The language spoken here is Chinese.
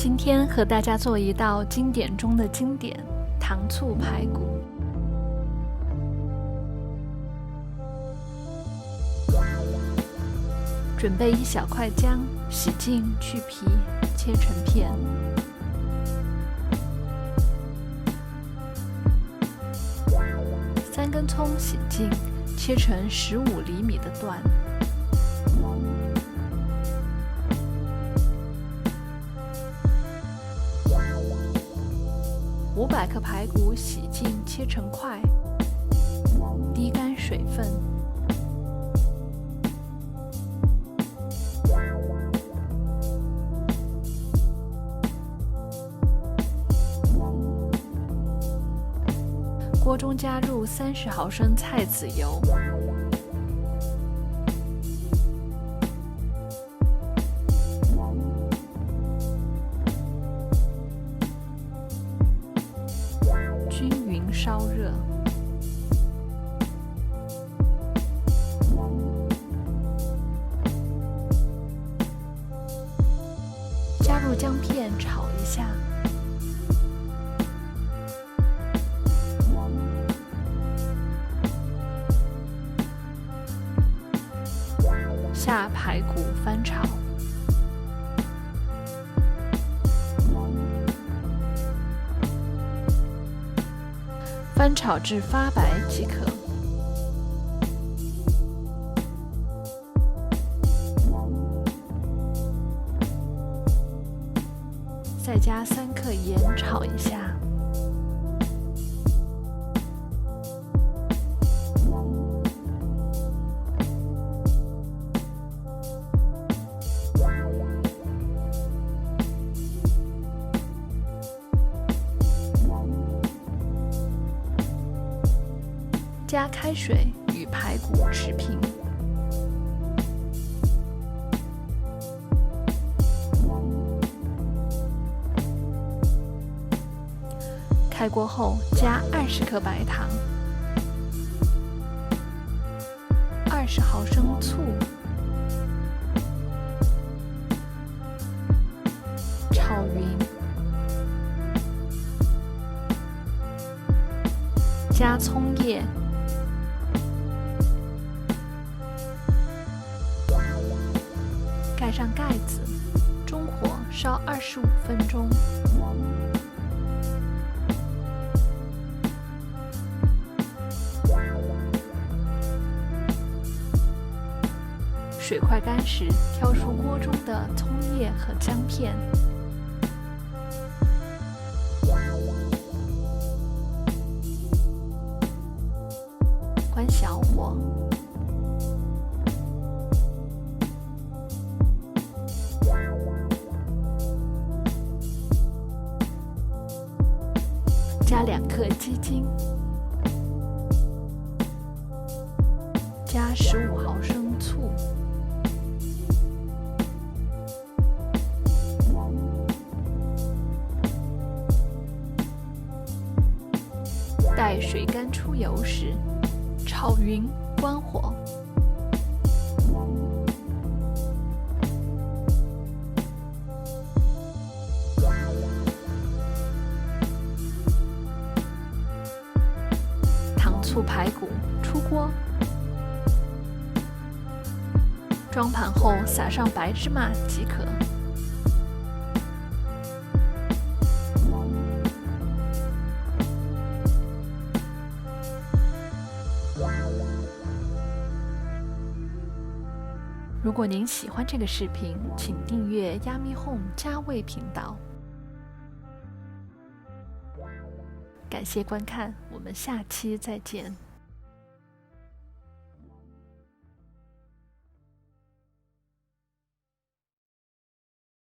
今天和大家做一道经典中的经典——糖醋排骨。准备1小块姜，洗净去皮，切成片。3根葱洗净，切成15厘米的段。500克排骨洗净，切成块，滴干水分。锅中加入30毫升菜籽油，均匀烧热。加入姜片炒一下。下排骨翻炒，翻炒至发白即可。再加3克盐炒一下。加开水与排骨持平。开锅后加20克白糖，20毫升醋，炒匀。加葱叶。盖上盖子，中火烧25分钟。水快干时，挑出锅中的葱叶和姜片，关小火。加2克鸡精，加15毫升醋，待水干出油时，炒匀，关火。醋排骨出锅，装盘后撒上白芝麻即可。如果您喜欢这个视频，请订阅 Yummy Home 家味频道。感谢观看，我们下期再见。